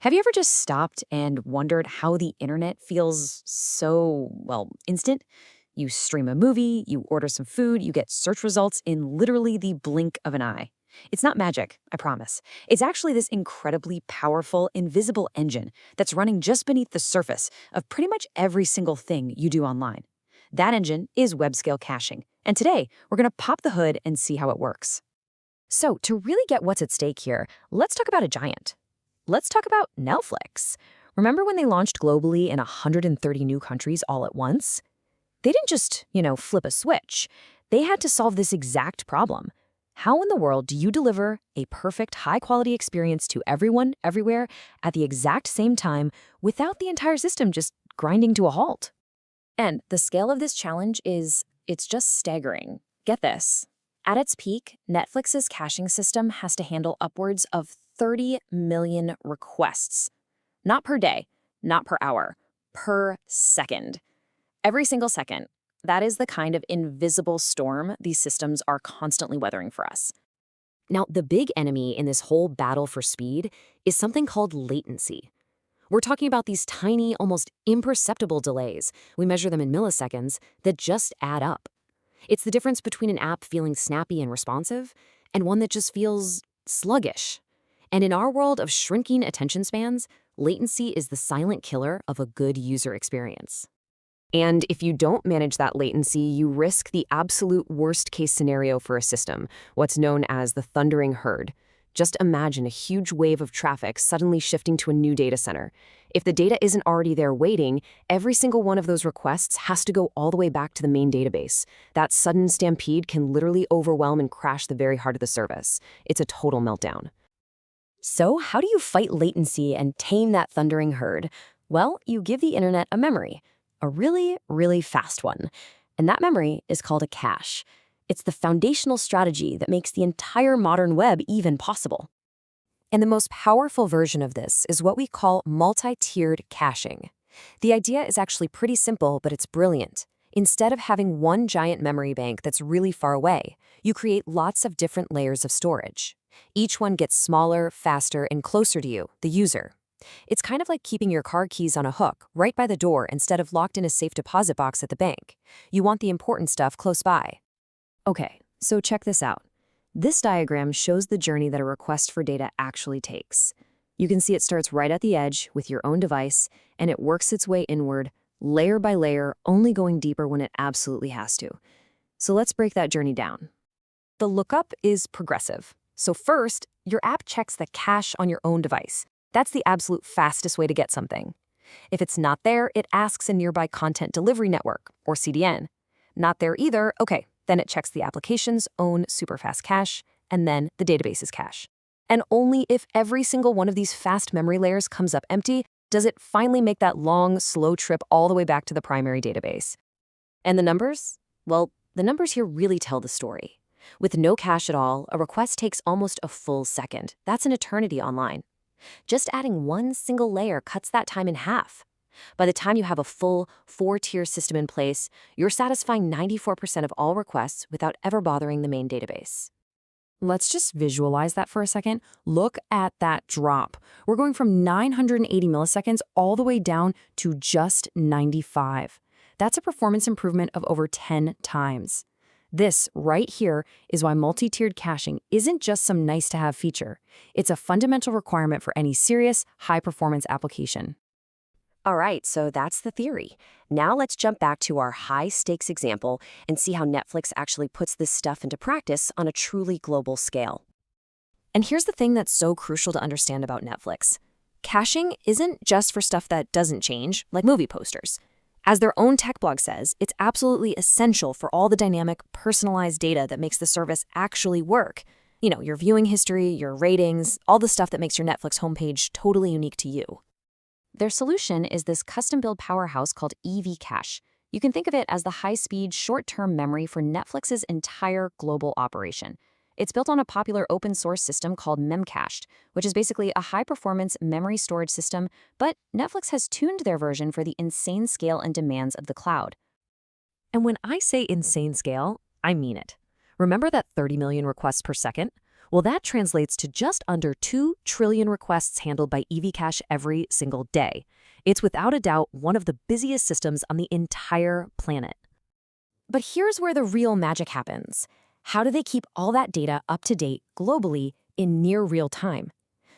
Have you ever just stopped and wondered how the internet feels so, well, instant? You stream a movie, you order some food, you get search results in literally the blink of an eye. It's not magic, I promise. It's actually this incredibly powerful, invisible engine that's running just beneath the surface of pretty much every single thing you do online. That engine is web scale caching. And today, we're going to pop the hood and see how it works. So, to really get what's at stake here, let's talk about a giant. Let's talk about Netflix. Remember when they launched globally in 130 new countries all at once? They didn't just, flip a switch. They had to solve this exact problem. How in the world do you deliver a perfect, high-quality experience to everyone, everywhere, at the exact same time without the entire system just grinding to a halt? And the scale of this challenge it's just staggering. Get this. At its peak, Netflix's caching system has to handle upwards of 30 million requests. Not per day, not per hour, per second. Every single second. That is the kind of invisible storm these systems are constantly weathering for us. Now, the big enemy in this whole battle for speed is something called latency. We're talking about these tiny, almost imperceptible delays. We measure them in milliseconds that just add up. It's the difference between an app feeling snappy and responsive and one that just feels sluggish. And in our world of shrinking attention spans, latency is the silent killer of a good user experience. And if you don't manage that latency, you risk the absolute worst-case scenario for a system, what's known as the thundering herd. Just imagine a huge wave of traffic suddenly shifting to a new data center. If the data isn't already there waiting, every single one of those requests has to go all the way back to the main database. That sudden stampede can literally overwhelm and crash the very heart of the service. It's a total meltdown. So how do you fight latency and tame that thundering herd? Well, you give the internet a memory, a really, really fast one. And that memory is called a cache. It's the foundational strategy that makes the entire modern web even possible. And the most powerful version of this is what we call multi-tiered caching. The idea is actually pretty simple, but it's brilliant. Instead of having one giant memory bank that's really far away, you create lots of different layers of storage. Each one gets smaller, faster, and closer to you, the user. It's kind of like keeping your car keys on a hook right by the door instead of locked in a safe deposit box at the bank. You want the important stuff close by. Okay, so check this out. This diagram shows the journey that a request for data actually takes. You can see it starts right at the edge with your own device, and it works its way inward, layer by layer, only going deeper when it absolutely has to. So let's break that journey down. The lookup is progressive. So first, your app checks the cache on your own device. That's the absolute fastest way to get something. If it's not there, it asks a nearby content delivery network, or CDN. Not there either, okay, then it checks the application's own superfast cache, and then the database's cache. And only if every single one of these fast memory layers comes up empty does it finally make that long, slow trip all the way back to the primary database. And the numbers? Well, the numbers here really tell the story. With no cache at all, a request takes almost a full second. That's an eternity online. Just adding one single layer cuts that time in half. By the time you have a full 4-tier system in place, you're satisfying 94% of all requests without ever bothering the main database. Let's just visualize that for a second. Look at that drop. We're going from 980 milliseconds all the way down to just 95. That's a performance improvement of over 10 times. This right here is why multi-tiered caching isn't just some nice-to-have feature. It's a fundamental requirement for any serious, high-performance application. All right, so that's the theory. Now let's jump back to our high-stakes example and see how Netflix actually puts this stuff into practice on a truly global scale. And here's the thing that's so crucial to understand about Netflix. Caching isn't just for stuff that doesn't change, like movie posters. As their own tech blog says, it's absolutely essential for all the dynamic, personalized data that makes the service actually work. You know, your viewing history, your ratings, all the stuff that makes your Netflix homepage totally unique to you. Their solution is this custom-built powerhouse called EV Cache. You can think of it as the high-speed, short-term memory for Netflix's entire global operation. It's built on a popular open-source system called Memcached, which is basically a high-performance memory storage system, but Netflix has tuned their version for the insane scale and demands of the cloud. And when I say insane scale, I mean it. Remember that 30 million requests per second? Well, that translates to just under 2 trillion requests handled by EVCache every single day. It's without a doubt one of the busiest systems on the entire planet. But here's where the real magic happens. How do they keep all that data up to date globally in near real time?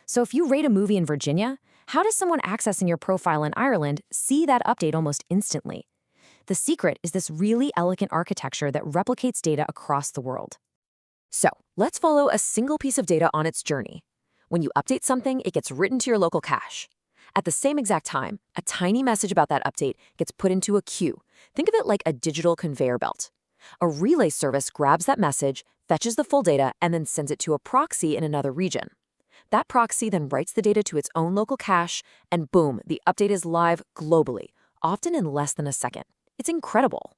So if you rate a movie in Virginia, how does someone accessing your profile in Ireland see that update almost instantly? The secret is this really elegant architecture that replicates data across the world. So, let's follow a single piece of data on its journey. When you update something, it gets written to your local cache. At the same exact time, a tiny message about that update gets put into a queue. Think of it like a digital conveyor belt. A relay service grabs that message, fetches the full data, and then sends it to a proxy in another region. That proxy then writes the data to its own local cache, and boom, the update is live globally, often in less than a second. It's incredible.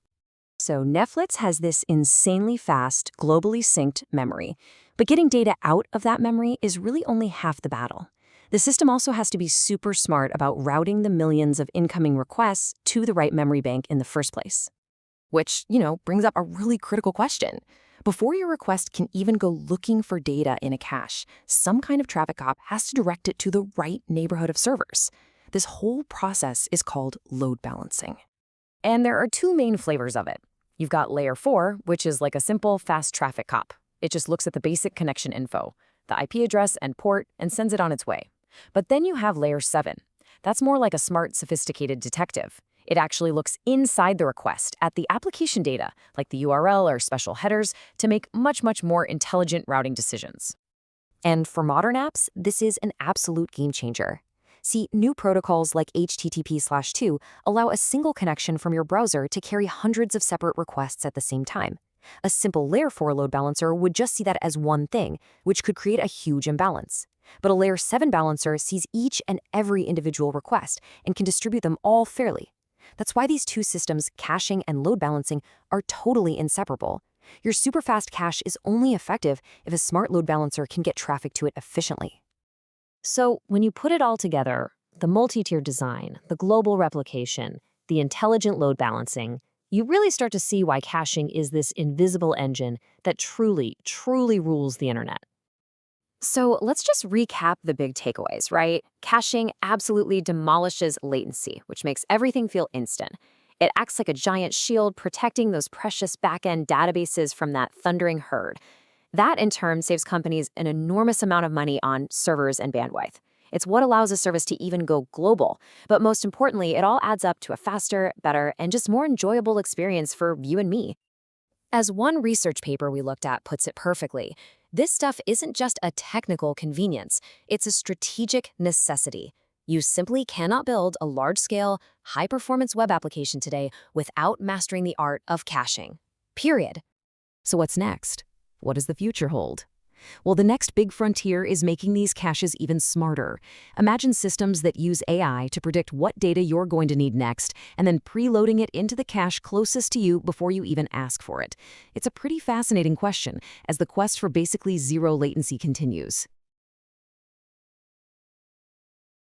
So Netflix has this insanely fast, globally synced memory. But getting data out of that memory is really only half the battle. The system also has to be super smart about routing the millions of incoming requests to the right memory bank in the first place. Which, brings up a really critical question. Before your request can even go looking for data in a cache, some kind of traffic cop has to direct it to the right neighborhood of servers. This whole process is called load balancing. And there are two main flavors of it. You've got layer 4, which is like a simple fast traffic cop. It just looks at the basic connection info, the IP address and port, and sends it on its way. But then you have layer 7. That's more like a smart, sophisticated detective. It actually looks inside the request at the application data, like the URL or special headers, to make much, much more intelligent routing decisions. And for modern apps, this is an absolute game changer. See, new protocols like HTTP/2 allow a single connection from your browser to carry hundreds of separate requests at the same time. A simple layer 4 load balancer would just see that as one thing, which could create a huge imbalance. But a layer 7 balancer sees each and every individual request and can distribute them all fairly. That's why these two systems, caching and load balancing, are totally inseparable. Your super-fast cache is only effective if a smart load balancer can get traffic to it efficiently. So when you put it all together, the multi-tier design, the global replication, the intelligent load balancing, you really start to see why caching is this invisible engine that truly, truly rules the internet. So let's just recap the big takeaways, right? Caching absolutely demolishes latency, which makes everything feel instant. It acts like a giant shield protecting those precious back-end databases from that thundering herd. That, in turn, saves companies an enormous amount of money on servers and bandwidth. It's what allows a service to even go global. But most importantly, it all adds up to a faster, better, and just more enjoyable experience for you and me. As one research paper we looked at puts it perfectly, this stuff isn't just a technical convenience, it's a strategic necessity. You simply cannot build a large-scale, high-performance web application today without mastering the art of caching. Period. So what's next? What does the future hold? Well, the next big frontier is making these caches even smarter. Imagine systems that use AI to predict what data you're going to need next, and then preloading it into the cache closest to you before you even ask for it. It's a pretty fascinating question, as the quest for basically zero latency continues.